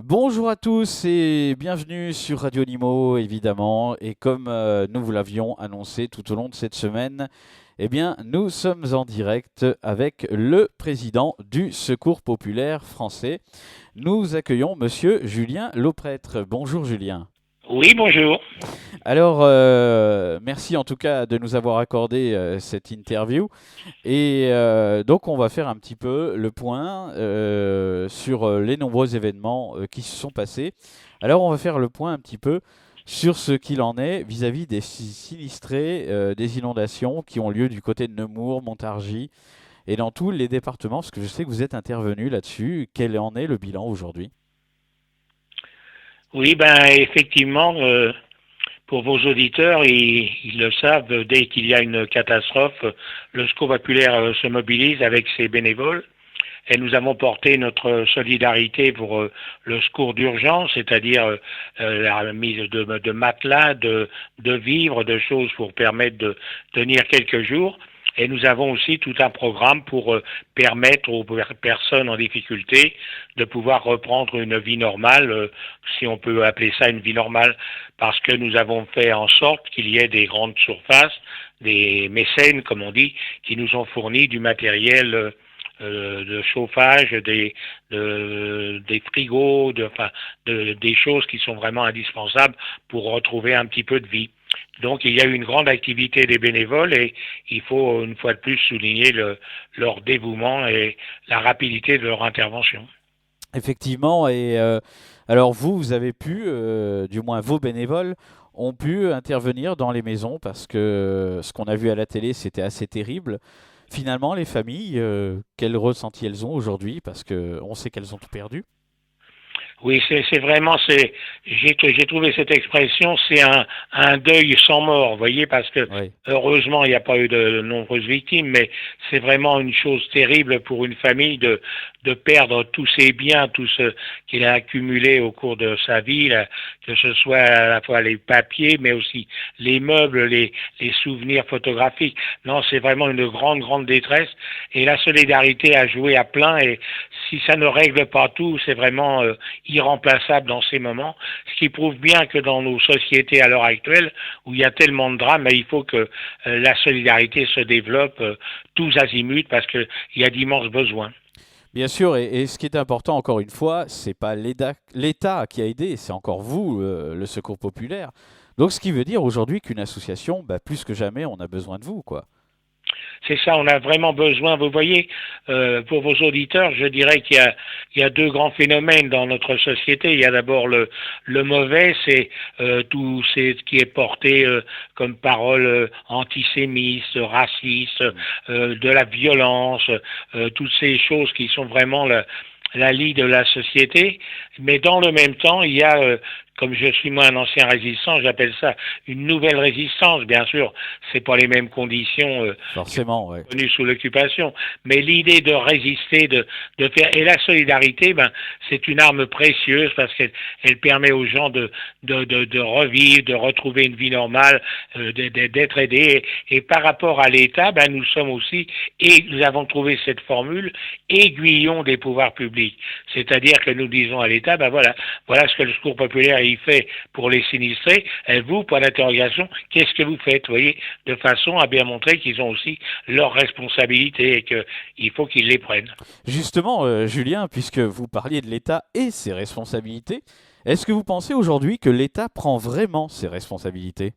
Bonjour à tous et bienvenue sur Radio Nimo évidemment. Et comme nous vous l'avions annoncé tout au long de cette semaine, eh bien nous sommes en direct avec le président du Secours populaire français. Nous accueillons Monsieur Julien Lauprêtre. Bonjour Julien. Oui, bonjour. Alors merci en tout cas de nous avoir accordé cette interview. Et donc on va faire un petit peu le point sur les nombreux événements qui se sont passés. Alors on va faire le point un petit peu sur ce qu'il en est vis-à-vis des sinistrés des inondations qui ont lieu du côté de Nemours, Montargis et dans tous les départements, parce que je sais que vous êtes intervenu là-dessus. Quel en est le bilan aujourd'hui? Oui, effectivement, pour vos auditeurs, ils le savent, dès qu'il y a une catastrophe, le Secours populaire se mobilise avec ses bénévoles et nous avons porté notre solidarité pour le secours d'urgence, c'est-à-dire la mise de matelas, de vivres, de choses pour permettre de tenir quelques jours. Et nous avons aussi tout un programme pour permettre aux personnes en difficulté de pouvoir reprendre une vie normale, si on peut appeler ça une vie normale, parce que nous avons fait en sorte qu'il y ait des grandes surfaces, des mécènes, comme on dit, qui nous ont fourni du matériel de chauffage, des frigos, des choses qui sont vraiment indispensables pour retrouver un petit peu de vie. Donc il y a eu une grande activité des bénévoles et il faut une fois de plus souligner leur dévouement et la rapidité de leur intervention. Effectivement, et alors vous avez pu, du moins vos bénévoles, ont pu intervenir dans les maisons parce que ce qu'on a vu à la télé, c'était assez terrible. Finalement, les familles, quel ressenti elles ont aujourd'hui parce que on sait qu'elles ont tout perdu. Oui, c'est vraiment, j'ai trouvé cette expression, c'est un deuil sans mort, vous voyez, parce que Oui, heureusement, il n'y a pas eu de nombreuses victimes, mais c'est vraiment une chose terrible pour une famille de perdre tous ses biens, tout ce qu'il a accumulé au cours de sa vie, là, que ce soit à la fois les papiers, mais aussi les meubles, les souvenirs photographiques. Non, c'est vraiment une grande, grande détresse, et la solidarité a joué à plein, et si ça ne règle pas tout, c'est vraiment irremplaçable dans ces moments, ce qui prouve bien que dans nos sociétés à l'heure actuelle, où il y a tellement de drames, il faut que la solidarité se développe tous azimuts parce qu'il y a d'immenses besoins. bien sûr. Et ce qui est important, encore une fois, c'est pas l'État qui a aidé, c'est encore vous, le Secours populaire. Donc, ce qui veut dire aujourd'hui qu'une association, bah, plus que jamais, on a besoin de vous, quoi. C'est ça, on a vraiment besoin. Vous voyez, pour vos auditeurs, je dirais il y a deux grands phénomènes dans notre société. Il y a d'abord le mauvais, c'est tout ce qui est porté comme parole antisémite, raciste, Mm. de la violence, toutes ces choses qui sont vraiment la lie de la société. Mais dans le même temps, il y a comme je suis moi un ancien résistant, j'appelle ça une nouvelle résistance. Bien sûr, c'est pas les mêmes conditions Forcément, ouais. connu sous l'occupation, mais l'idée de résister, de faire, et la solidarité, c'est une arme précieuse parce qu'elle elle permet aux gens de revivre, de retrouver une vie normale, d'être aidés. Et par rapport à l'État, nous sommes aussi, et nous avons trouvé cette formule, aiguillons des pouvoirs publics. C'est-à-dire que nous disons à l'État, voilà ce que le Secours populaire y fait pour les sinistrés. Et vous, point d'interrogation, qu'est-ce que vous faites, vous voyez, de façon à bien montrer qu'ils ont aussi leurs responsabilités et qu'il faut qu'ils les prennent. Justement, Julien, puisque vous parliez de l'État et ses responsabilités, est-ce que vous pensez aujourd'hui que l'État prend vraiment ses responsabilités?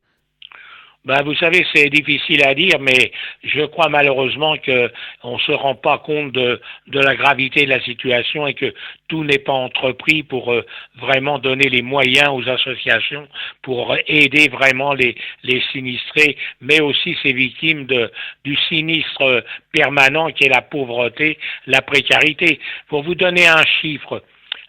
Vous savez, c'est difficile à dire, mais je crois malheureusement qu'on ne se rend pas compte de la gravité de la situation et que tout n'est pas entrepris pour vraiment donner les moyens aux associations pour aider vraiment les sinistrés, mais aussi ces victimes du sinistre permanent qui est la pauvreté, la précarité. Pour vous donner un chiffre,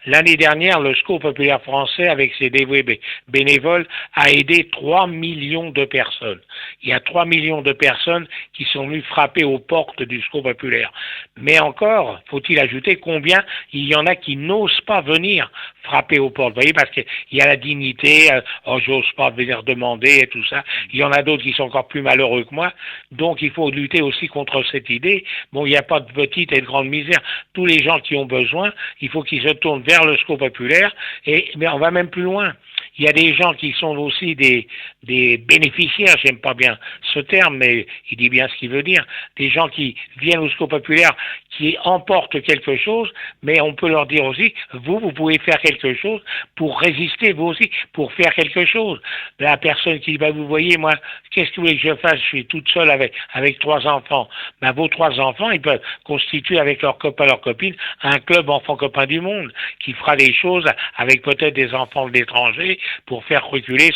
l'année dernière, le Secours populaire français, avec ses dévoués bénévoles, a aidé 3 millions de personnes. Il y a 3 millions de personnes qui sont venues frapper aux portes du Secours populaire. Mais encore, faut-il ajouter combien il y en a qui n'osent pas venir frapper aux portes. Vous voyez, parce qu'il y a la dignité, oh, j'ose pas venir demander et tout ça. Il y en a d'autres qui sont encore plus malheureux que moi. Donc, il faut lutter aussi contre cette idée. Bon, il n'y a pas de petite et de grande misère. Tous les gens qui ont besoin, il faut qu'ils se tournent vers le secours populaire, mais on va même plus loin. Il y a des gens qui sont aussi des bénéficiaires, j'aime pas bien ce terme, mais il dit bien ce qu'il veut dire, des gens qui viennent au secours populaire, qui emportent quelque chose, mais on peut leur dire aussi, vous pouvez faire quelque chose pour résister, vous aussi, pour faire quelque chose. La personne qui dit, vous voyez, moi, qu'est-ce que vous voulez que je fasse? Je suis toute seule avec 3 enfants. Vos 3 enfants, ils peuvent constituer avec leurs copains, leurs copines, un club enfants copains du monde, qui fera des choses avec peut-être des enfants d'étrangers pour faire reculer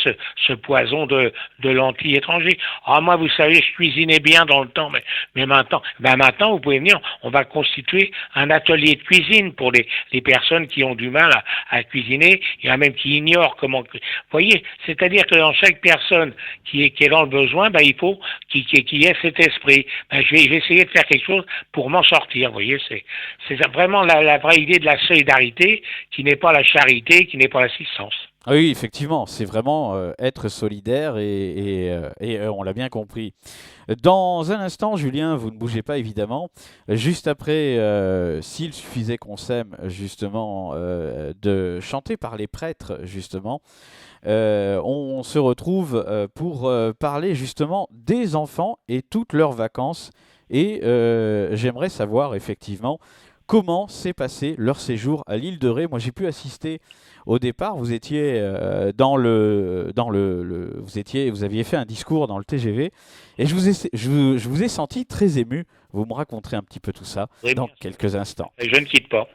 ce poison de l'anti-étranger. Ah, moi, vous savez, je cuisinais bien dans le temps, mais maintenant, vous pouvez venir, on va constituer un atelier de cuisine pour les personnes qui ont du mal à cuisiner. Il y en a même qui ignorent comment. Vous voyez, c'est-à-dire que dans chaque personne qui est dans le besoin, il faut qu'il y ait cet esprit. Je vais essayer de faire quelque chose pour m'en sortir. Vous voyez, c'est vraiment la vraie idée de la solidarité, qui n'est pas la charité, qui n'est pas l'assistance. Ah oui, effectivement, c'est vraiment être solidaire et on l'a bien compris. Dans un instant, Julien, vous ne bougez pas évidemment. Juste après, s'il suffisait qu'on s'aime, justement, de chanter par les prêtres, justement, on se retrouve pour parler justement des enfants et toutes leurs vacances. Et j'aimerais savoir effectivement comment s'est passé leur séjour à l'île de Ré. Moi, j'ai pu assister au départ. Vous étiez vous aviez fait un discours dans le TGV et je vous ai senti très ému. Vous me raconterez un petit peu tout ça Oui, dans quelques instants. et je ne quitte pas.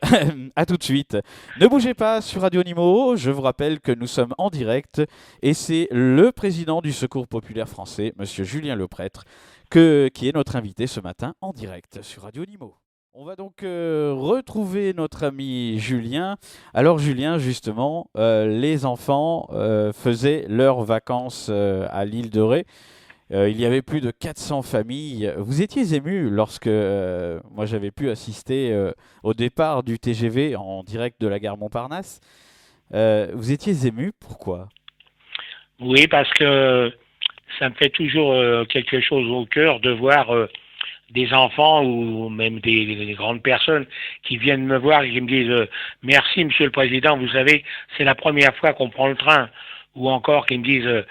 À tout de suite. Ne bougez pas sur Radio Nimo. Je vous rappelle que nous sommes en direct et c'est le président du Secours populaire français, Monsieur Julien Leprêtre, qui est notre invité ce matin en direct sur Radio Nimo. On va donc retrouver notre ami Julien. Alors Julien, justement, les enfants faisaient leurs vacances à l'île de Ré. Il y avait plus de 400 familles. Vous étiez ému lorsque moi j'avais pu assister au départ du TGV en direct de la gare Montparnasse. Vous étiez ému, pourquoi? Oui, parce que ça me fait toujours quelque chose au cœur de voir des enfants ou même des grandes personnes qui viennent me voir et qui me disent merci Monsieur le Président, vous savez, c'est la première fois qu'on prend le train. Ou encore qui me disent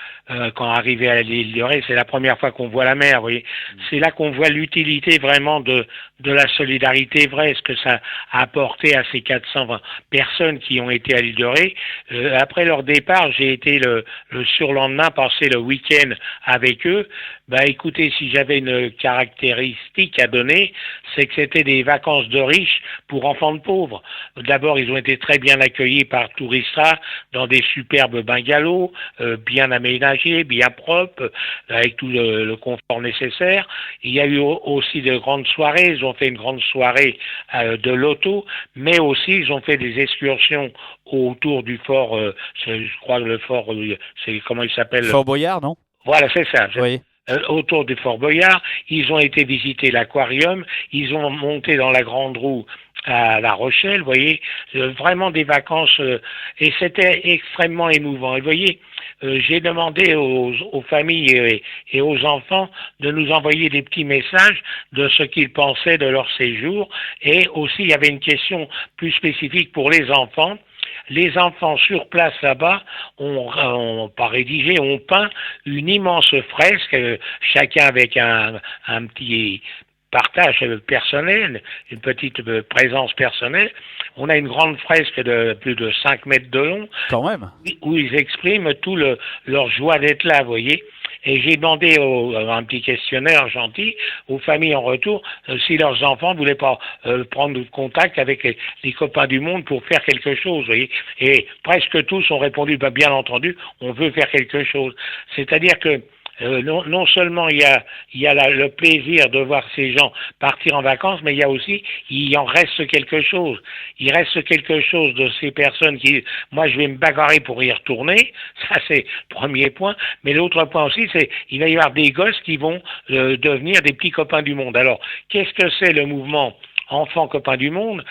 quand arrivé à l'île de Ré, c'est la première fois qu'on voit la mer, vous voyez. C'est là qu'on voit l'utilité vraiment de la solidarité vraie, ce que ça a apporté à ces 420 personnes qui ont été à l'île de Ré. Après leur départ, j'ai été le surlendemain passer le week-end avec eux. Écoutez, si j'avais une caractéristique à donner, c'est que c'était des vacances de riches pour enfants de pauvres. D'abord, ils ont été très bien accueillis par Touristra dans des superbes bungalows, bien aménagés, bien propres, avec tout le confort nécessaire. Il y a eu aussi de grandes soirées. Ils ont fait une grande soirée de loto, mais aussi ils ont fait des excursions autour du fort, je crois le fort, c'est comment il s'appelle? Fort Boyard, non? Voilà, c'est ça. Oui. Autour du Fort Boyard, ils ont été visiter l'aquarium, ils ont monté dans la grande roue à La Rochelle, vous voyez, vraiment des vacances, et c'était extrêmement émouvant. Et vous voyez, j'ai demandé aux familles et aux enfants de nous envoyer des petits messages de ce qu'ils pensaient de leur séjour, et aussi il y avait une question plus spécifique pour les enfants. Les enfants sur place là-bas ont pas rédigé, ont peint une immense fresque, chacun avec un petit partage personnel, une petite présence personnelle. On a une grande fresque de plus de 5 mètres de long, Quand même. où ils expriment tout leur joie d'être là, vous voyez. Et j'ai demandé un petit questionnaire gentil aux familles en retour si leurs enfants ne voulaient pas prendre contact avec les copains du monde pour faire quelque chose. Vous voyez. Et presque tous ont répondu, bien entendu, on veut faire quelque chose. C'est-à-dire que non seulement il y a le plaisir de voir ces gens partir en vacances, mais il en reste quelque chose. Il reste quelque chose de ces personnes qui, moi je vais me bagarrer pour y retourner, ça c'est le premier point, mais l'autre point aussi c'est il va y avoir des gosses qui vont devenir des petits copains du monde. Alors, qu'est-ce que c'est le mouvement enfants copains du monde?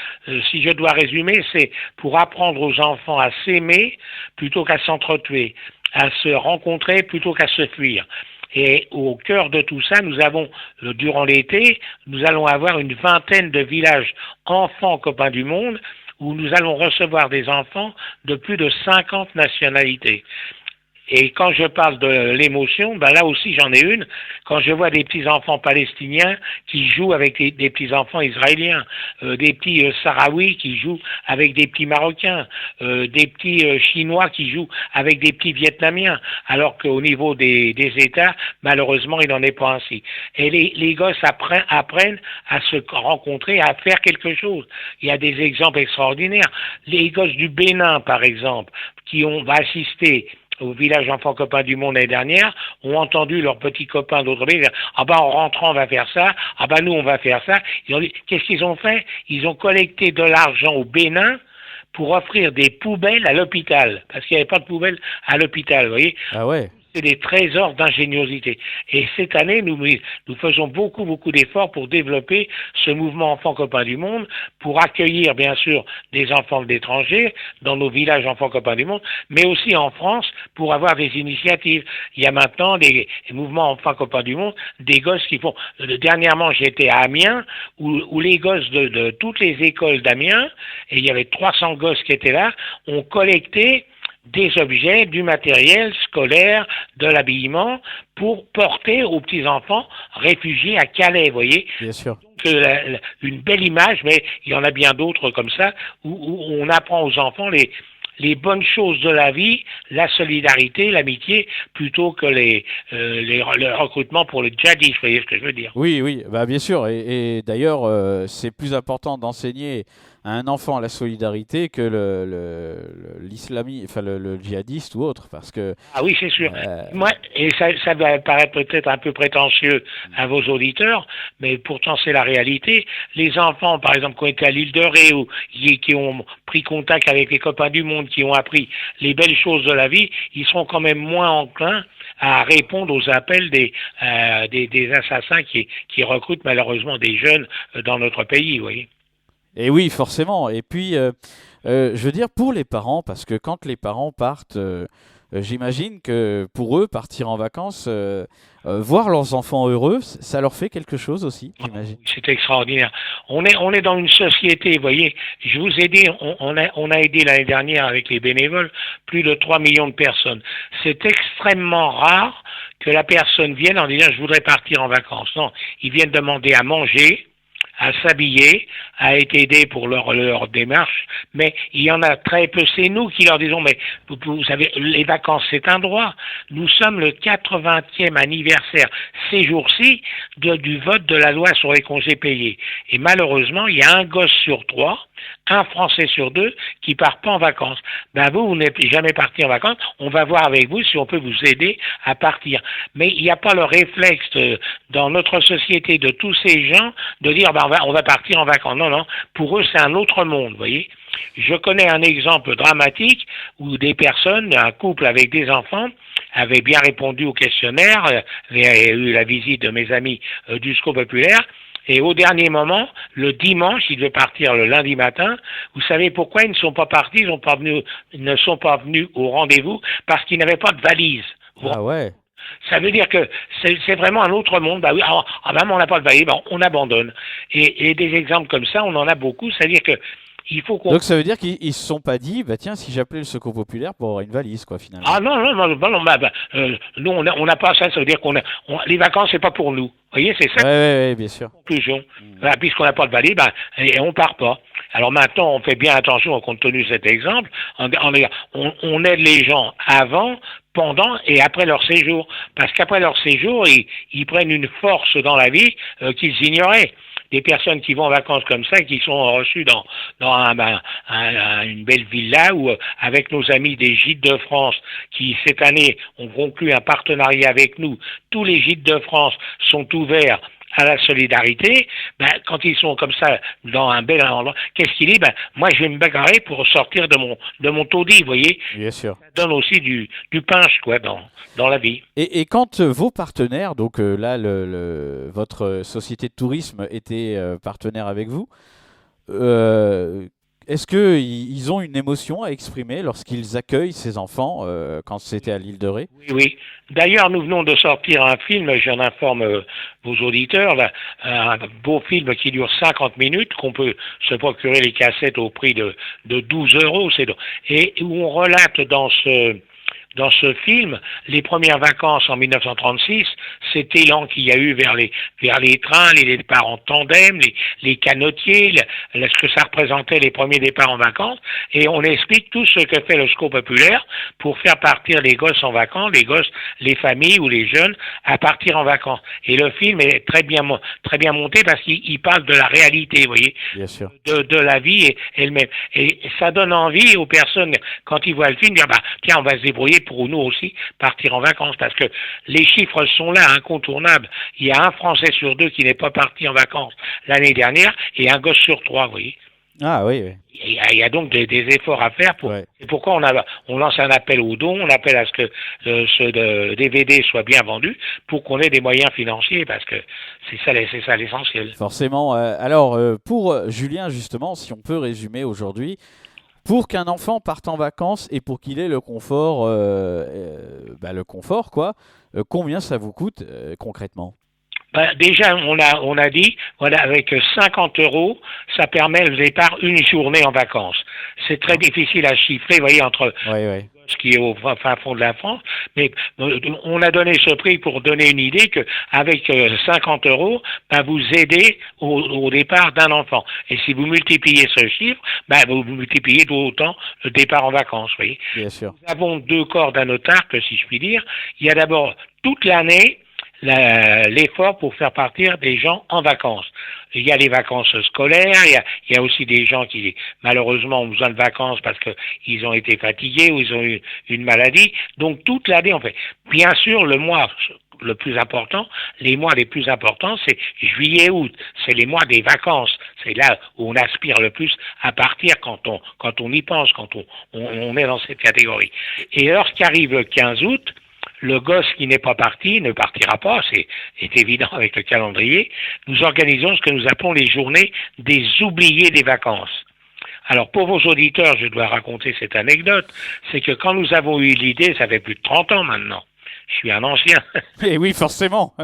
Si je dois résumer, c'est pour apprendre aux enfants à s'aimer plutôt qu'à s'entretuer, à se rencontrer plutôt qu'à se fuir. Et au cœur de tout ça, nous avons, durant l'été, nous allons avoir une vingtaine de villages enfants copains du monde où nous allons recevoir des enfants de plus de 50 nationalités. Et quand je parle de l'émotion, ben là aussi j'en ai une. Quand je vois des petits enfants palestiniens qui jouent avec des petits enfants israéliens, des petits sahraouis qui jouent avec des petits marocains, des petits chinois qui jouent avec des petits vietnamiens, alors qu'au niveau des États, malheureusement, il n'en est pas ainsi. Et les gosses apprennent à se rencontrer, à faire quelque chose. Il y a des exemples extraordinaires. Les gosses du Bénin, par exemple, qui ont assisté au village enfants copains du monde l'année dernière, ont entendu leurs petits copains d'autres pays dire ah ben en rentrant on va faire ça, ah ben nous on va faire ça. Ils ont dit qu'est-ce qu'ils ont fait? Ils ont collecté de l'argent au Bénin pour offrir des poubelles à l'hôpital, parce qu'il n'y avait pas de poubelles à l'hôpital, vous voyez. Ah ouais. C'est des trésors d'ingéniosité. Et cette année, nous faisons beaucoup d'efforts pour développer ce mouvement Enfants Copains du Monde, pour accueillir, bien sûr, des enfants d'étrangers dans nos villages Enfants Copains du Monde, mais aussi en France, pour avoir des initiatives. Il y a maintenant des mouvements Enfants Copains du Monde, des gosses qui font... Dernièrement, j'étais à Amiens, où les gosses de toutes les écoles d'Amiens, et il y avait 300 gosses qui étaient là, ont collecté des objets, du matériel scolaire, de l'habillement, pour porter aux petits-enfants réfugiés à Calais, vous voyez. Bien sûr. Donc, une belle image, mais il y en a bien d'autres comme ça, où on apprend aux enfants les bonnes choses de la vie, la solidarité, l'amitié, plutôt que le recrutement pour le djihadisme, vous voyez ce que je veux dire. Oui, oui, bah bien sûr. Et d'ailleurs, c'est plus important d'enseigner à un enfant la solidarité que enfin le djihadiste ou autre, parce que Ah oui, c'est sûr. euh, Moi, et ça va paraître peut-être un peu prétentieux à vos auditeurs, mais pourtant c'est la réalité. Les enfants, par exemple, qui ont été à l'île de Ré ou qui ont pris contact avec les copains du monde, qui ont appris les belles choses de la vie, ils seront quand même moins enclins à répondre aux appels des assassins qui recrutent malheureusement des jeunes dans notre pays, vous voyez. et oui, forcément. Et puis, je veux dire pour les parents, parce que quand les parents partent, j'imagine que pour eux, partir en vacances, voir leurs enfants heureux, ça leur fait quelque chose aussi, j'imagine. C'est extraordinaire. On est dans une société, vous voyez, je vous ai dit, on a aidé l'année dernière avec les bénévoles plus de 3 millions de personnes. C'est extrêmement rare que la personne vienne en disant je voudrais partir en vacances. Non, ils viennent demander à manger, à s'habiller, à être aidés pour leur démarche, mais il y en a très peu. C'est nous qui leur disons, mais vous savez, les vacances, c'est un droit. Nous sommes le 80e anniversaire ces jours-ci du vote de la loi sur les congés payés. Et malheureusement, il y a un gosse sur 3, un Français sur 2 qui part pas en vacances. Ben vous n'êtes jamais parti en vacances, on va voir avec vous si on peut vous aider à partir. Mais il n'y a pas le réflexe dans notre société de tous ces gens de dire ben on va partir en vacances. Non, non, pour eux c'est un autre monde, vous voyez. Je connais un exemple dramatique où des personnes, un couple avec des enfants, avaient bien répondu au questionnaire, avaient eu la visite de mes amis du Secours populaire. Et au dernier moment, le dimanche, ils devaient partir le lundi matin. Vous savez pourquoi ils ne sont pas partis, ils ne sont pas venus au rendez-vous parce qu'ils n'avaient pas de valise. Ah ouais. Ça veut dire que c'est vraiment un autre monde. Bah oui, on n'a pas de valise, on abandonne. Et des exemples comme ça, on en a beaucoup. C'est-à-dire que il faut qu'on... Donc ça veut dire qu'ils ne se sont pas dit, bah tiens, si j'appelais le secours populaire pour avoir une valise, quoi, finalement. Ah non, nous, on n'a pas ça. Ça veut dire les vacances, c'est pas pour nous. Vous voyez, c'est ça. Ouais, bien sûr. Conclusion. Voilà, puisqu'on n'a pas de valise, et on part pas. Alors maintenant, on fait bien attention, compte tenu de cet exemple, on aide les gens avant, pendant et après leur séjour. Parce qu'après leur séjour, ils prennent une force dans la vie qu'ils ignoraient. Des personnes qui vont en vacances comme ça, qui sont reçues dans une belle villa ou avec nos amis des Gîtes de France, qui cette année ont conclu un partenariat avec nous. Tous les Gîtes de France sont ouverts à la solidarité. Quand ils sont comme ça dans un bel endroit, qu'est-ce qu'il dit? Moi je vais me bagarrer pour sortir de mon taudis, vous voyez. Bien sûr. Ça donne aussi du punch quoi dans la vie. Et quand vos partenaires, donc là votre société de tourisme était partenaire avec vous, est-ce que ils ont une émotion à exprimer lorsqu'ils accueillent ces enfants quand c'était à l'île de Ré? Oui, oui. D'ailleurs, nous venons de sortir un film, j'en informe vos auditeurs, là, un beau film qui dure 50 minutes, qu'on peut se procurer les cassettes au prix de 12 euros, et où on relate dans ce film, les premières vacances en 1936, cet élan qu'il y a eu vers les trains, les départs en tandem, les canotiers, ce que ça représentait les premiers départs en vacances, et on explique tout ce que fait le Secours populaire pour faire partir les gosses en vacances, les familles ou les jeunes à partir en vacances. Et le film est très bien monté parce qu'il parle de la réalité, vous voyez, Bien sûr. de la vie elle-même. Et ça donne envie aux personnes, quand ils voient le film, de dire, bah, tiens, on va se débrouiller pour nous aussi partir en vacances, parce que les chiffres sont là, incontournables. Il y a un Français sur deux qui n'est pas parti en vacances l'année dernière, et un gosse sur trois, vous voyez. Ah oui, oui. Il y a donc des efforts à faire. Ouais. C'est pourquoi on lance un appel aux dons, on appelle à ce que ce DVD soit bien vendu, pour qu'on ait des moyens financiers, parce que c'est ça l'essentiel. Forcément. Alors, pour Julien, justement, si on peut résumer aujourd'hui, pour qu'un enfant parte en vacances et pour qu'il ait le confort, quoi, combien ça vous coûte concrètement? Ben, déjà, on a dit, voilà, avec 50 euros, ça permet le départ une journée en vacances. C'est très difficile à chiffrer, vous voyez, entre Oui, oui. ce qui est au fin fond de la France, mais on a donné ce prix pour donner une idée que avec 50 euros, ben, vous aidez au départ d'un enfant. Et si vous multipliez ce chiffre, ben, vous multipliez d'autant le départ en vacances, vous voyez. Bien sûr. Nous avons deux cordes à notre arc, si je puis dire. Il y a d'abord toute l'année l'effort pour faire partir des gens en vacances. Il y a les vacances scolaires, il y a aussi des gens qui malheureusement ont besoin de vacances parce qu'ils ont été fatigués ou ils ont eu une maladie. Donc toute l'année on fait. Bien sûr, le mois le plus important, les mois les plus importants, c'est juillet-août. C'est les mois des vacances. C'est là où on aspire le plus à partir quand on y pense, quand on est dans cette catégorie. Et lorsqu'arrive le 15 août, le gosse qui n'est pas parti ne partira pas, c'est évident avec le calendrier. Nous organisons ce que nous appelons les journées des oubliés des vacances. Alors pour vos auditeurs, je dois raconter cette anecdote, c'est que quand nous avons eu l'idée, ça fait plus de 30 ans maintenant, je suis un ancien. Et oui, forcément.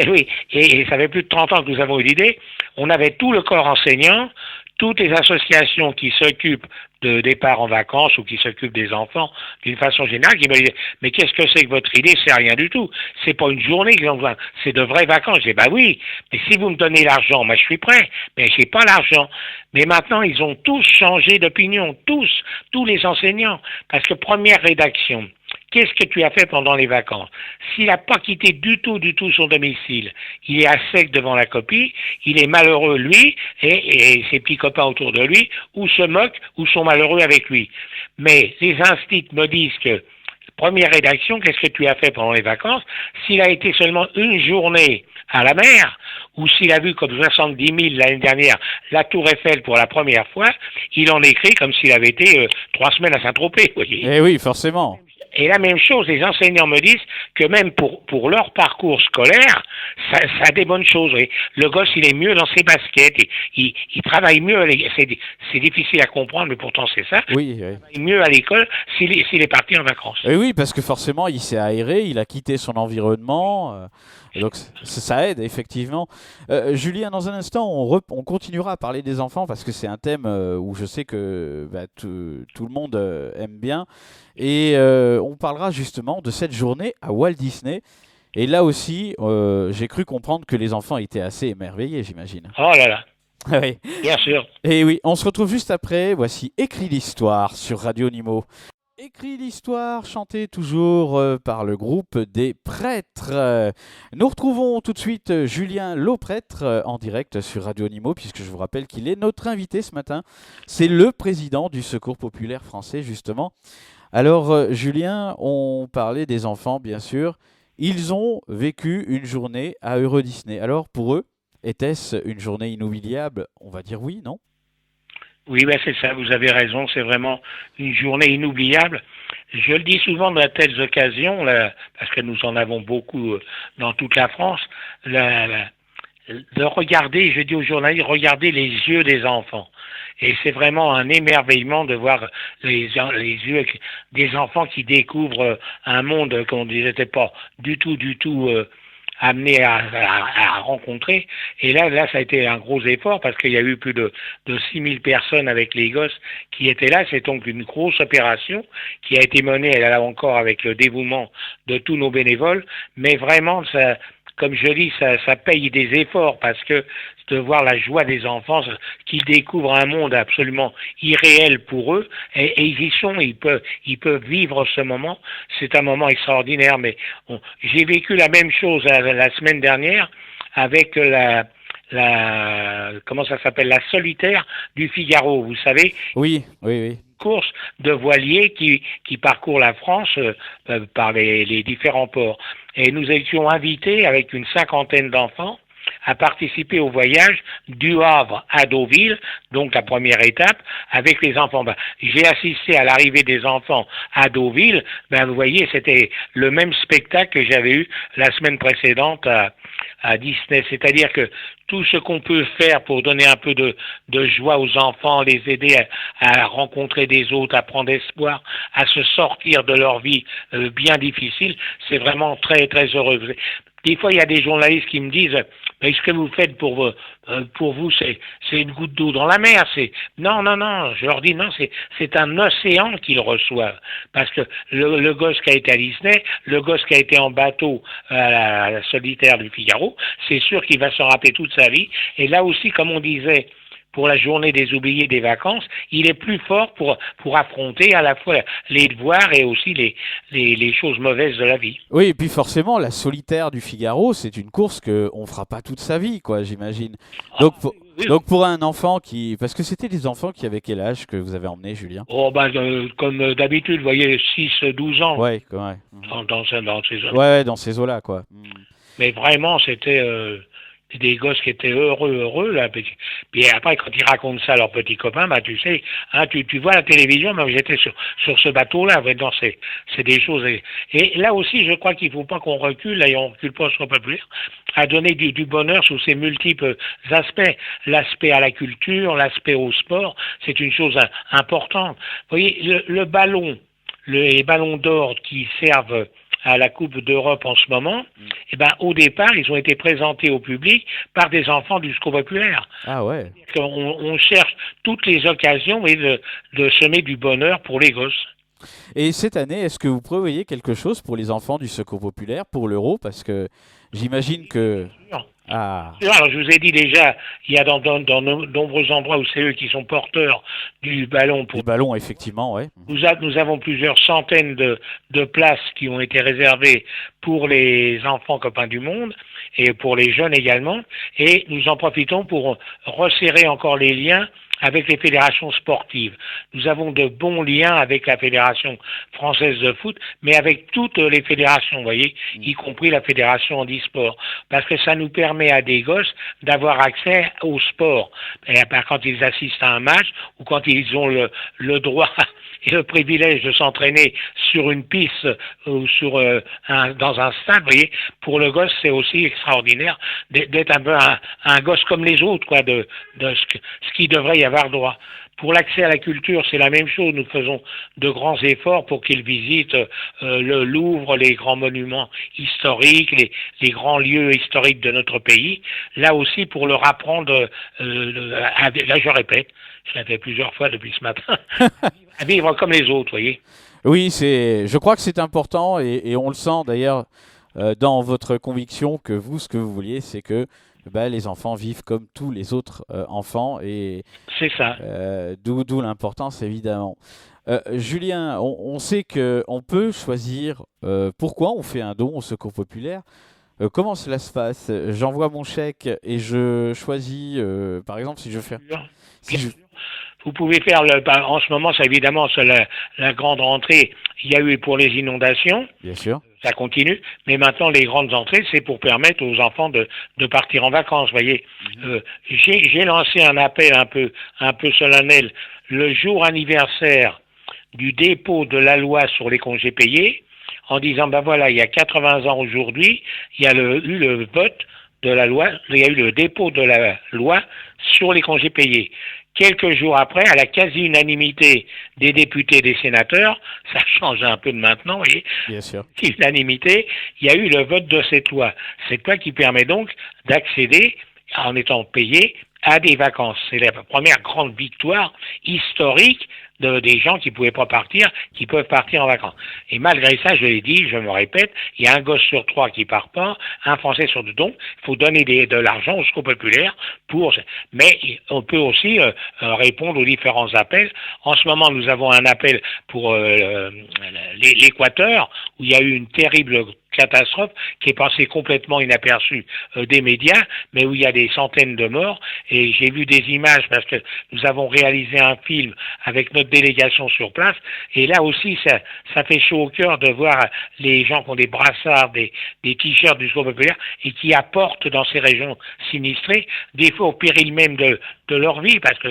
Oui, et ça fait plus de 30 ans que nous avons eu l'idée, on avait tout le corps enseignant, toutes les associations qui s'occupent de départ en vacances ou qui s'occupent des enfants d'une façon générale, qui me disaient, mais qu'est-ce que c'est que votre idée? C'est rien du tout. C'est pas une journée qu'ils ont besoin, c'est de vraies vacances. Je dis, bah oui, mais si vous me donnez l'argent, moi je suis prêt, mais j'ai pas l'argent. Mais maintenant, ils ont tous changé d'opinion, tous les enseignants, parce que première rédaction, qu'est-ce que tu as fait pendant les vacances? S'il n'a pas quitté du tout son domicile, il est à sec devant la copie, il est malheureux lui et ses petits copains autour de lui, ou se moquent ou sont malheureux avec lui. Mais les instits me disent que première rédaction, qu'est-ce que tu as fait pendant les vacances? S'il a été seulement une journée à la mer, ou s'il a vu comme 70 000 l'année dernière la Tour Eiffel pour la première fois, il en écrit comme s'il avait été 3 semaines à Saint-Tropez, vous voyez. Eh oui, forcément. Et la même chose, les enseignants me disent que même pour leur parcours scolaire, ça a des bonnes choses. Oui. Le gosse, il est mieux dans ses baskets, il travaille mieux. C'est difficile à comprendre, mais pourtant c'est ça. Oui, oui. Il travaille mieux à l'école s'il est parti en vacances. Et oui, parce que forcément, il s'est aéré, il a quitté son environnement. Donc ça aide, effectivement. Julien, dans un instant, on continuera à parler des enfants parce que c'est un thème où je sais que tout le monde aime bien. Et on parlera justement de cette journée à Walt Disney. Et là aussi, j'ai cru comprendre que les enfants étaient assez émerveillés, j'imagine. Oh là là, Oui. bien sûr. Et oui, on se retrouve juste après. Voici Écrit l'histoire sur Radio Nimo. Écrit l'histoire, chantée toujours par le groupe des prêtres. Nous retrouvons tout de suite Julien Lauprêtre en direct sur Radio Nimo, puisque je vous rappelle qu'il est notre invité ce matin. C'est le président du Secours populaire français, justement. Alors, Julien, on parlait des enfants, bien sûr. Ils ont vécu une journée à Euro Disney. Alors, pour eux, était-ce une journée inoubliable? On va dire oui, non? Oui, ben c'est ça, vous avez raison, c'est vraiment une journée inoubliable. Je le dis souvent dans de telles occasions, là, parce que nous en avons beaucoup dans toute la France, de regarder, je dis aux journalistes, regardez les yeux des enfants. Et c'est vraiment un émerveillement de voir les yeux des enfants qui découvrent un monde qu'on n'était pas du tout amené à rencontrer. Et là, ça a été un gros effort parce qu'il y a eu plus de 6000 personnes avec les gosses qui étaient là. C'est donc une grosse opération qui a été menée, là encore, avec le dévouement de tous nos bénévoles. Mais vraiment, ça, comme je dis, ça paye des efforts parce que de voir la joie des enfants, qu'ils découvrent un monde absolument irréel pour eux, et ils y sont, ils peuvent vivre ce moment. C'est un moment extraordinaire. Mais j'ai vécu la même chose la semaine dernière avec comment ça s'appelle, la solitaire du Figaro. Vous savez, Oui, oui, oui. course de voiliers qui parcourt la France par les différents ports. Et nous étions invités avec une cinquantaine d'enfants à participer au voyage du Havre à Deauville, donc la première étape, avec les enfants. Ben, j'ai assisté à l'arrivée des enfants à Deauville. Ben, vous voyez, c'était le même spectacle que j'avais eu la semaine précédente à Disney. C'est-à-dire que tout ce qu'on peut faire pour donner un peu de joie aux enfants, les aider à rencontrer des autres, à prendre espoir, à se sortir de leur vie bien difficile, c'est vraiment très, très heureux. Des fois, il y a des journalistes qui me disent mais ce que vous faites pour vous, c'est une goutte d'eau dans la mer. Non, non, non. Je leur dis non, c'est un océan qu'ils reçoivent. Parce que le gosse qui a été à Disney, le gosse qui a été en bateau à la solitaire du Figaro, c'est sûr qu'il va s'en rappeler toute sa vie. Et là aussi, comme on disait, pour la journée des oubliés des vacances, il est plus fort pour affronter à la fois les devoirs et aussi les choses mauvaises de la vie. Oui, et puis forcément, la solitaire du Figaro, c'est une course qu'on fera pas toute sa vie, quoi, j'imagine. Ah, Donc, oui, oui. donc pour un enfant qui... Parce que c'était des enfants qui avaient quel âge que vous avez emmené, Julien? Oh, ben, comme d'habitude, vous voyez, 6, 12 ans Ouais, ouais. Mhm. dans ces zones. Ouais, dans ces eaux-là, quoi. Mhm. Mais vraiment, c'était des gosses qui étaient heureux, là. Puis après, quand ils racontent ça à leurs petits copains, bah, tu sais, hein, tu vois la télévision, mais j'étais sur ce bateau-là. Vraiment, c'est des choses. Et là aussi, je crois qu'il ne faut pas qu'on recule, là, et on recule pas sur populaire, à donner du bonheur sous ses multiples aspects. L'aspect à la culture, l'aspect au sport, c'est une chose importante. Vous voyez, le ballon, les ballons d'or qui servent à la Coupe d'Europe en ce moment, eh ben, au départ, ils ont été présentés au public par des enfants du Secours populaire. Ah ouais. On cherche toutes les occasions de semer du bonheur pour les gosses. Et cette année, est-ce que vous prévoyez quelque chose pour les enfants du Secours populaire, pour l'Euro? Parce que j'imagine que... Ah, Alors, je vous ai dit déjà, il y a dans de nombreux endroits où c'est eux qui sont porteurs du ballon des pour ballons, effectivement, ouais. nous avons plusieurs centaines de places qui ont été réservées pour les enfants copains du monde et pour les jeunes également. Et nous en profitons pour resserrer encore les liens avec les fédérations sportives. Nous avons de bons liens avec la Fédération française de foot, mais avec toutes les fédérations, vous voyez, y compris la Fédération handisport, parce que ça nous permet à des gosses d'avoir accès au sport. Et quand ils assistent à un match ou quand ils ont le droit et le privilège de s'entraîner sur une piste ou dans un stade, vous voyez, pour le gosse, c'est aussi extraordinaire d'être un peu un gosse comme les autres, quoi, de ce qui devrait y avoir droit. Pour l'accès à la culture, c'est la même chose. Nous faisons de grands efforts pour qu'ils visitent le Louvre, les grands monuments historiques, les grands lieux historiques de notre pays. Là aussi, pour leur apprendre, là je répète, je l'ai fait plusieurs fois depuis ce matin, à vivre comme les autres, voyez. Oui, je crois que c'est important et on le sent d'ailleurs dans votre conviction que vous, ce que vous vouliez, c'est que bah, les enfants vivent comme tous les autres enfants et C'est ça. d'où l'importance évidemment. Julien, on sait qu'on peut choisir pourquoi on fait un don au Secours populaire. Comment cela se passe? J'envoie mon chèque et je choisis, par exemple, si je fais... Si Bien je... sûr. Vous pouvez faire, en ce moment, ça évidemment, c'est la grande rentrée, il y a eu pour les inondations, Bien sûr. ça continue, mais maintenant les grandes entrées, c'est pour permettre aux enfants de partir en vacances, voyez. J'ai lancé un appel un peu solennel le jour anniversaire du dépôt de la loi sur les congés payés, en disant, ben voilà, il y a 80 ans aujourd'hui, il y a eu le vote de la loi, il y a eu le dépôt de la loi sur les congés payés. Quelques jours après, à la quasi-unanimité des députés et des sénateurs, ça change un peu de maintenant, vous voyez, Bien sûr. unanimité, il y a eu le vote de cette loi. Cette loi qui permet donc d'accéder, en étant payé, à des vacances. C'est la première grande victoire historique des gens qui ne pouvaient pas partir, qui peuvent partir en vacances. Et malgré ça, je l'ai dit, je me répète, il y a un gosse sur 3 qui part pas, un Français sur 2. Donc, il faut donner de l'argent au secours populaire mais on peut aussi répondre aux différents appels. En ce moment, nous avons un appel pour l'Équateur, où il y a eu une terrible catastrophe qui est passée complètement inaperçue des médias, mais où il y a des centaines de morts. Et j'ai vu des images parce que nous avons réalisé un film avec notre délégation sur place. Et là aussi, ça fait chaud au cœur de voir les gens qui ont des brassards, des t-shirts du Secours populaire et qui apportent dans ces régions sinistrées, des fois au péril même de leur vie, parce que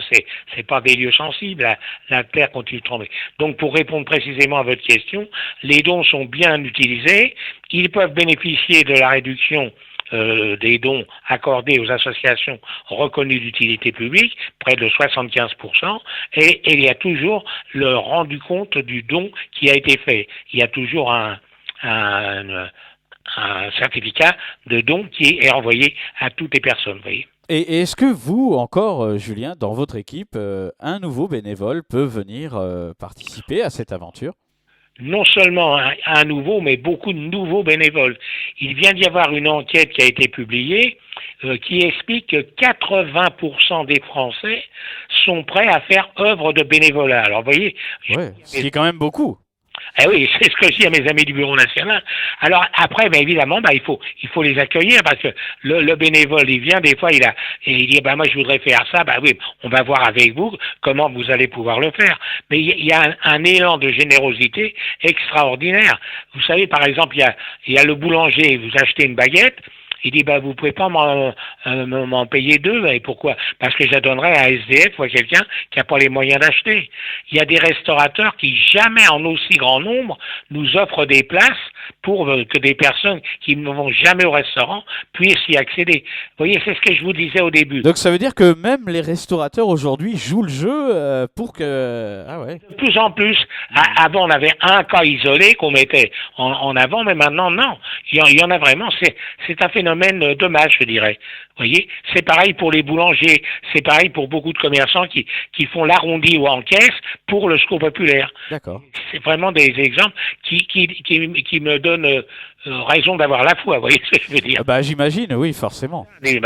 c'est pas des lieux sensibles, la terre continue de trembler. Donc, pour répondre précisément à votre question, les dons sont bien utilisés. Ils peuvent bénéficier de la réduction des dons accordés aux associations reconnues d'utilité publique, près de 75%, et il y a toujours le rendu compte du don qui a été fait. Il y a toujours un certificat de don qui est envoyé à toutes les personnes, vous voyez. Et est-ce que vous, encore, Julien, dans votre équipe, un nouveau bénévole peut venir participer à cette aventure? Non seulement un nouveau, mais beaucoup de nouveaux bénévoles. Il vient d'y avoir une enquête qui a été publiée qui explique que 80% des Français sont prêts à faire œuvre de bénévolat. Alors, vous voyez... Ouais, ce qui est quand même beaucoup. Eh oui, c'est ce que je dis à mes amis du Bureau national. Alors après, ben évidemment, il faut les accueillir parce que le bénévole, il vient des fois, il dit, moi je voudrais faire ça. Ben oui, on va voir avec vous comment vous allez pouvoir le faire. Mais il y a un élan de générosité extraordinaire. Vous savez, par exemple, il y a le boulanger, vous achetez une baguette. Il dit, vous pouvez pas m'en payer 2. Et pourquoi? Parce que je la donnerai à un SDF ou à quelqu'un qui n'a pas les moyens d'acheter. Il y a des restaurateurs qui, jamais en aussi grand nombre, nous offrent des places pour que des personnes qui ne vont jamais au restaurant puissent y accéder. Vous voyez, c'est ce que je vous disais au début. Donc ça veut dire que même les restaurateurs aujourd'hui jouent le jeu pour que... Ah ouais. De plus en plus. Avant, on avait un cas isolé qu'on mettait en avant, mais maintenant, non. Il y en a vraiment. C'est un phénomène dommage, je dirais. Vous voyez, c'est pareil pour les boulangers, c'est pareil pour beaucoup de commerçants qui font l'arrondi ou en caisse pour le secours populaire. D'accord. C'est vraiment des exemples qui me donnent raison d'avoir la foi, vous voyez ce que je veux dire. J'imagine, oui, forcément. Et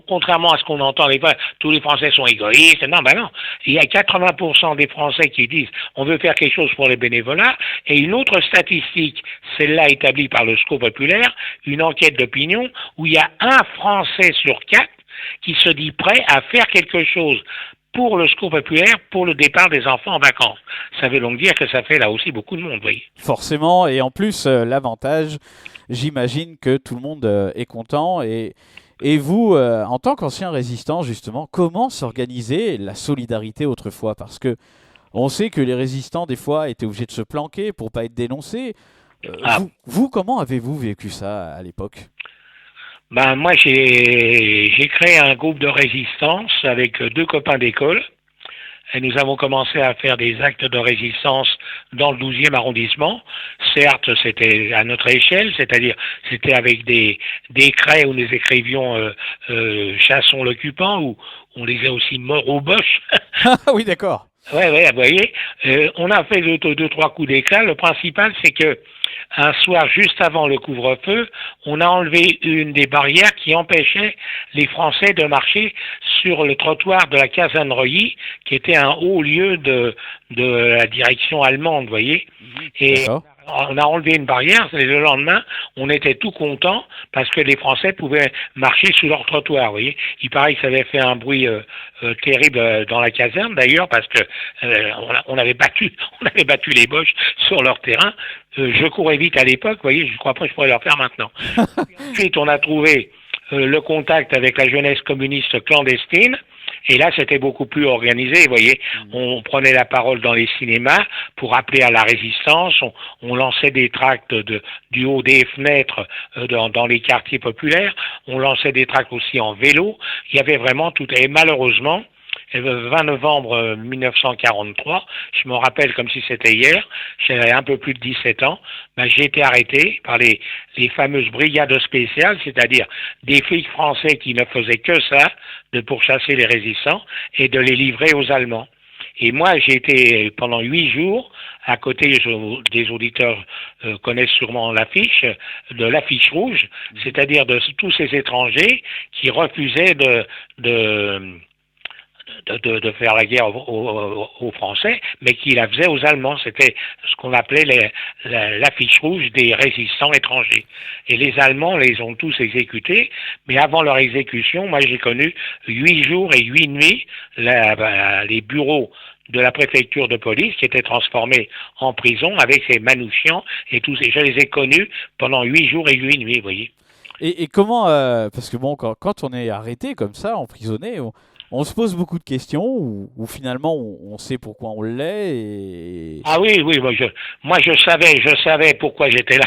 contrairement à ce qu'on entend des fois, tous les Français sont égoïstes. Non, non. Il y a 80% des Français qui disent on veut faire quelque chose pour les bénévolats. Et une autre statistique, celle-là établie par le Secours populaire, une enquête d'opinion où il y a un Français sur 4 qui se dit prêt à faire quelque chose pour le secours populaire, pour le départ des enfants en vacances. Ça veut donc dire que ça fait là aussi beaucoup de monde, vous voyez. Forcément, et en plus, l'avantage, j'imagine que tout le monde est content. Et vous, en tant qu'ancien résistant, justement, comment s'organisait la solidarité autrefois? Parce que on sait que les résistants, des fois, étaient obligés de se planquer pour ne pas être dénoncés. Vous, comment avez-vous vécu ça à l'époque? Moi, j'ai créé un groupe de résistance avec 2 copains d'école. Et nous avons commencé à faire des actes de résistance dans le 12e arrondissement. Certes, c'était à notre échelle, c'est-à-dire c'était avec des craies où nous écrivions chassons l'occupant, ou on lisait aussi mort aux boches. Ah oui, d'accord. Ouais, vous voyez, on a fait 2-3 coups d'éclat. Le principal, c'est que un soir, juste avant le couvre-feu, on a enlevé une des barrières qui empêchait les Français de marcher sur le trottoir de la caserne Reuilly, qui était un haut lieu de la direction allemande, vous voyez. Et on a enlevé une barrière, et le lendemain, on était tout contents parce que les Français pouvaient marcher sous leur trottoir, vous voyez. Il paraît que ça avait fait un bruit terrible dans la caserne, d'ailleurs, parce que on avait battu les Boches sur leur terrain. Je courais vite à l'époque, vous voyez, je crois pas que je pourrais leur faire maintenant. Ensuite, on a trouvé le contact avec la jeunesse communiste clandestine. Et là, c'était beaucoup plus organisé, vous voyez. On prenait la parole dans les cinémas pour appeler à la résistance. On lançait des tracts du haut des fenêtres dans les quartiers populaires. On lançait des tracts aussi en vélo. Il y avait vraiment tout. Et malheureusement, le 20 novembre 1943, je me rappelle comme si c'était hier, j'avais un peu plus de 17 ans, j'ai été arrêté par les fameuses brigades spéciales, c'est-à-dire des flics français qui ne faisaient que ça, de pourchasser les résistants et de les livrer aux Allemands. Et moi, j'ai été pendant 8 jours, à côté des auditeurs connaissent sûrement l'affiche, de l'affiche rouge, c'est-à-dire de tous ces étrangers qui refusaient de faire la guerre aux Français, mais qui la faisaient aux Allemands. C'était ce qu'on appelait l'affiche rouge des résistants étrangers. Et les Allemands les ont tous exécutés, mais avant leur exécution, moi j'ai connu 8 jours et 8 nuits les bureaux de la préfecture de police qui étaient transformés en prison avec ces Manouchians et tous ces. Je les ai connus pendant 8 jours et 8 nuits, vous voyez. Et comment, parce que bon, quand on est arrêté comme ça, emprisonné, on se pose beaucoup de questions ou finalement on sait pourquoi on l'est et... Ah oui, oui, moi je savais pourquoi j'étais là.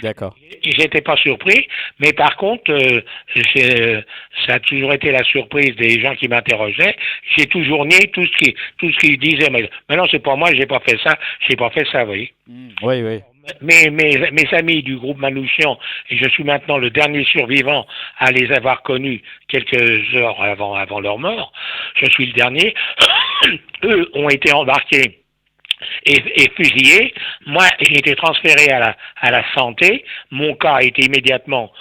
D'accord. J'étais pas surpris, mais par contre, ça a toujours été la surprise des gens qui m'interrogeaient. J'ai toujours nié tout ce qu'ils disaient. Mais non, c'est pas moi, j'ai pas fait ça, vous voyez. Oui, oui. Mes amis du groupe Manouchian, et je suis maintenant le dernier survivant à les avoir connus quelques heures avant leur mort, je suis le dernier, eux ont été embarqués et fusillés. Moi, j'ai été transféré à la santé. Mon cas a été immédiatement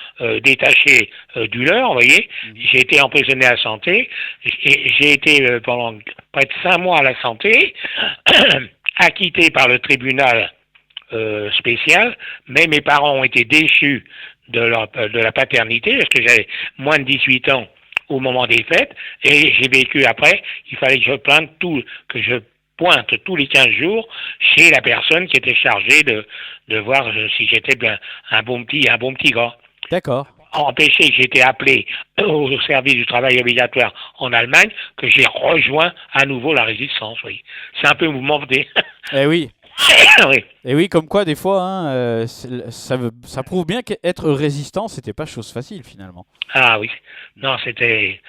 détaché du leur, vous voyez. J'ai été emprisonné à la santé. J'ai été pendant près de 5 mois à la santé, acquitté par le tribunal spécial, mais mes parents ont été déchus de la paternité, parce que j'avais moins de 18 ans au moment des fêtes, et j'ai vécu après, il fallait que je pointe tous les 15 jours chez la personne qui était chargée de voir si j'étais bien un bon petit gars. D'accord. Empêché, j'ai été appelé au service du travail obligatoire en Allemagne, que j'ai rejoint à nouveau la résistance, oui. C'est un peu mouvementé. Eh oui. Oui. Et oui, comme quoi des fois, hein, ça prouve bien qu'être résistant, c'était pas chose facile finalement. Ah oui. Non, c'était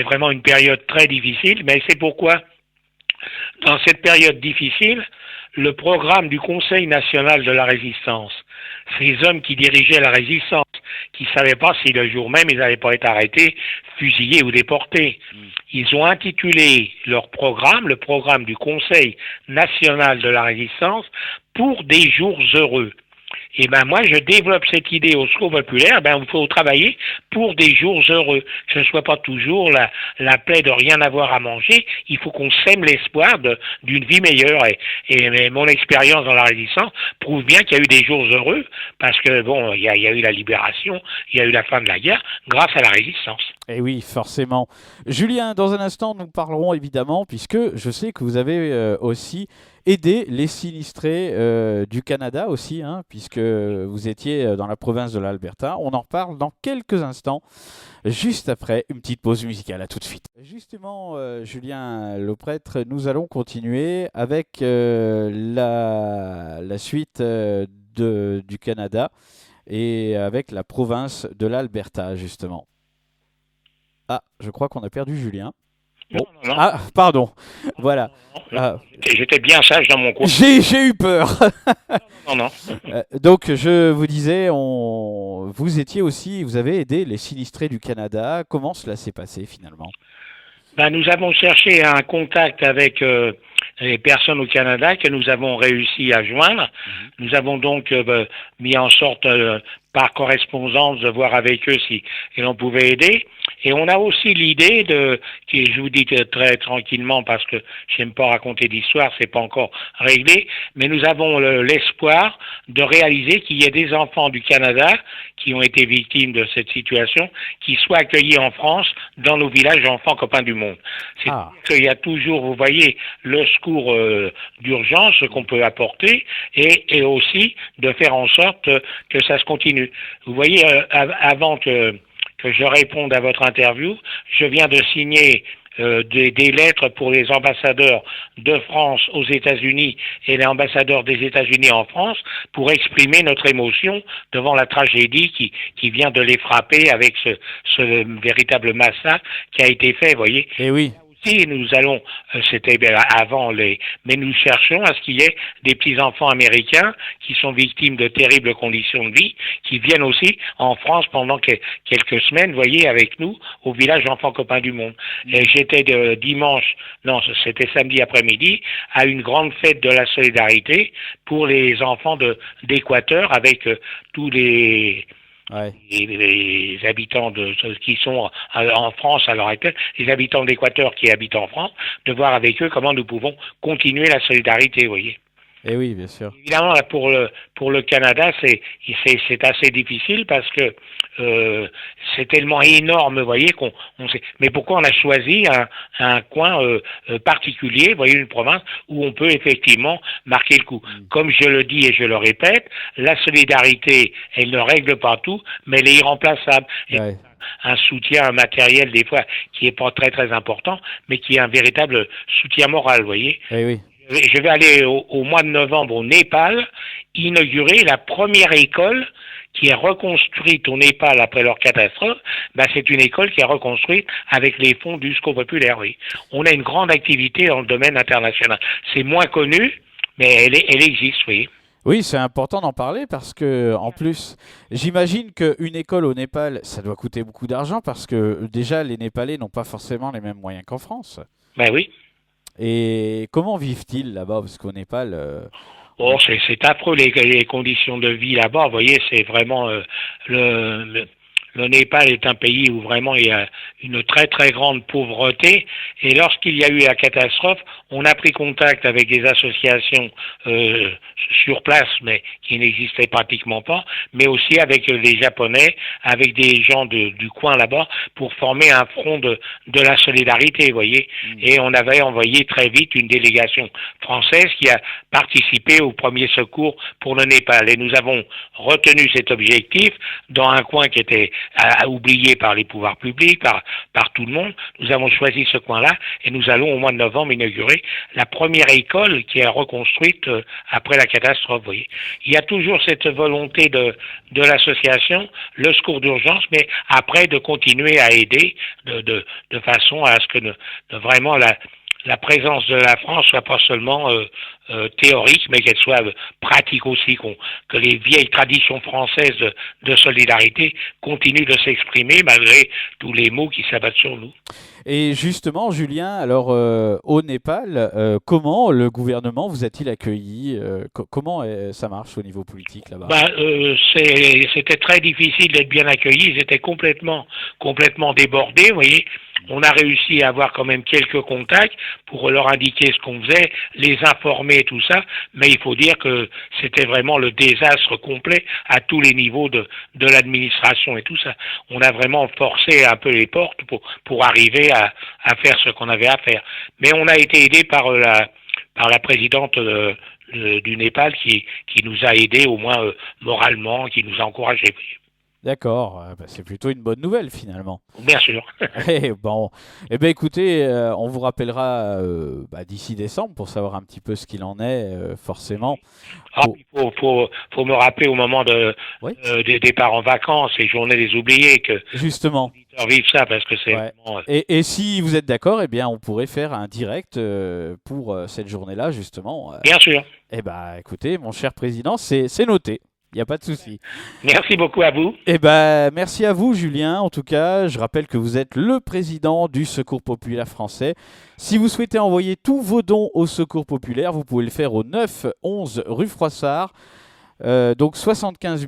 vraiment une période très difficile, mais c'est pourquoi, dans cette période difficile, le programme du Conseil national de la résistance, ces hommes qui dirigeaient la résistance, qui ne savaient pas si le jour même ils n'allaient pas être arrêtés, fusillés ou déportés, ils ont intitulé leur programme, le programme du Conseil national de la résistance, pour des jours heureux. Et moi, je développe cette idée au Secours populaire, il faut travailler pour des jours heureux. Que ce ne soit pas toujours la plaie de rien avoir à manger. Il faut qu'on sème l'espoir d'une vie meilleure. Et mon expérience dans la résistance prouve bien qu'il y a eu des jours heureux, parce que il y a eu la libération, il y a eu la fin de la guerre, grâce à la résistance. Et oui, forcément. Julien, dans un instant, nous parlerons évidemment, puisque je sais que vous avez aussi aidé les sinistrés du Canada aussi, hein, puisque vous étiez dans la province de l'Alberta. On en reparle dans quelques instants, juste après une petite pause musicale. À tout de suite. Justement, Julien Lauprêtre, nous allons continuer avec la suite du Canada et avec la province de l'Alberta, justement. Ah, je crois qu'on a perdu Julien. Bon. Non. Ah, pardon. Voilà. J'étais bien sage dans mon coin. J'ai eu peur. Non. Donc, je vous disais, vous étiez aussi, vous avez aidé les sinistrés du Canada. Comment cela s'est passé finalement? Nous avons cherché un contact avec les personnes au Canada que nous avons réussi à joindre. Nous avons donc mis en sorte par correspondance de voir avec eux si l'on pouvait aider. Et on a aussi l'idée je vous dis très tranquillement parce que j'aime pas raconter d'histoire, c'est pas encore réglé, mais nous avons l'espoir de réaliser qu'il y ait des enfants du Canada qui ont été victimes de cette situation, qui soient accueillis en France dans nos villages enfants copains du monde. C'est-à-dire qu'il y a toujours, vous voyez, le secours d'urgence qu'on peut apporter et aussi de faire en sorte que ça se continue. Vous voyez, avant que je réponde à votre interview, je viens de signer des lettres pour les ambassadeurs de France aux États-Unis et les ambassadeurs des États-Unis en France pour exprimer notre émotion devant la tragédie qui vient de les frapper avec ce véritable massacre qui a été fait, vous voyez. Et oui. Nous allons, c'était avant mais nous cherchons à ce qu'il y ait des petits-enfants américains qui sont victimes de terribles conditions de vie, qui viennent aussi en France pendant quelques semaines, vous voyez, avec nous, au village Enfants Copains du Monde. Et j'étais c'était samedi après-midi, à une grande fête de la solidarité pour les enfants d'Équateur avec tous les habitants qui sont en France à l'heure actuelle, les habitants d'Équateur qui habitent en France, de voir avec eux comment nous pouvons continuer la solidarité, vous voyez. Et oui, bien sûr. Évidemment, là, pour le Canada, c'est assez difficile parce que c'est tellement énorme, vous voyez, mais pourquoi on a choisi un coin particulier, vous voyez, une province où on peut effectivement marquer le coup. Comme je le dis et je le répète, la solidarité, elle ne règle pas tout, mais elle est irremplaçable. Ouais. Un soutien matériel, des fois, qui n'est pas très très important, mais qui est un véritable soutien moral, vous voyez. Et oui. Je vais aller au mois de novembre au Népal, inaugurer la première école qui est reconstruite au Népal après leur catastrophe. C'est une école qui est reconstruite avec les fonds du Secours populaire, oui. On a une grande activité dans le domaine international. C'est moins connu, mais elle existe, oui. Oui, c'est important d'en parler parce que, en plus, j'imagine qu'une école au Népal, ça doit coûter beaucoup d'argent parce que déjà, les Népalais n'ont pas forcément les mêmes moyens qu'en France. Oui. Et comment vivent-ils là-bas? Parce qu'au Népal... c'est affreux les conditions de vie là-bas. Vous voyez, c'est vraiment le Népal est un pays où vraiment il y a une très très grande pauvreté. Et lorsqu'il y a eu la catastrophe, on a pris contact avec des associations sur place, mais qui n'existaient pratiquement pas, mais aussi avec les Japonais, avec des gens du coin là-bas, pour former un front de la solidarité, vous voyez. Et on avait envoyé très vite une délégation française qui a participé au premier secours pour le Népal. Et nous avons retenu cet objectif dans un coin qui était oublié par les pouvoirs publics, par tout le monde. Nous avons choisi ce coin-là et nous allons au mois de novembre inaugurer la première école qui est reconstruite après la catastrophe. Vous voyez. Il y a toujours cette volonté de l'association, le secours d'urgence, mais après de continuer à aider de façon à ce que vraiment la présence de la France soit pas seulement théorique, mais qu'elle soit pratique aussi, que les vieilles traditions françaises de solidarité continuent de s'exprimer malgré tous les maux qui s'abattent sur nous. Et justement, Julien, alors au Népal, comment le gouvernement vous a-t-il accueilli? Comment ça marche au niveau politique là-bas? C'était très difficile d'être bien accueillis. Ils étaient complètement débordés, vous voyez. On a réussi à avoir quand même quelques contacts pour leur indiquer ce qu'on faisait, les informer, tout ça, mais il faut dire que c'était vraiment le désastre complet à tous les niveaux de l'administration et tout ça. On a vraiment forcé un peu les portes pour arriver à faire ce qu'on avait à faire. Mais on a été aidé par la présidente du Népal qui nous a aidés au moins moralement, qui nous a encouragés. D'accord, c'est plutôt une bonne nouvelle finalement. Bien sûr. Bon, écoutez, on vous rappellera d'ici décembre pour savoir un petit peu ce qu'il en est, forcément. Il faut me rappeler au moment des départs en vacances et journées des oubliés que justement les auditeurs vivent ça parce que c'est vraiment... Et si vous êtes d'accord, on pourrait faire un direct pour cette journée-là justement. Bien sûr. Écoutez, mon cher président, c'est noté. Il n'y a pas de souci. Merci beaucoup à vous. Merci à vous, Julien. En tout cas, je rappelle que vous êtes le président du Secours populaire français. Si vous souhaitez envoyer tous vos dons au Secours populaire, vous pouvez le faire au 9 11 rue Froissart, donc 75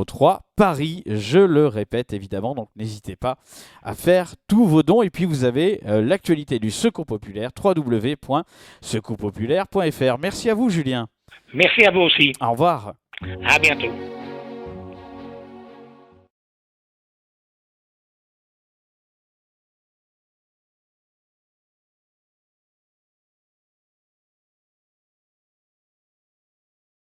003, Paris. Je le répète évidemment, donc n'hésitez pas à faire tous vos dons. Et puis vous avez l'actualité du Secours populaire, www.secourspopulaire.fr. Merci à vous, Julien. Merci à vous aussi. Au revoir. À bientôt.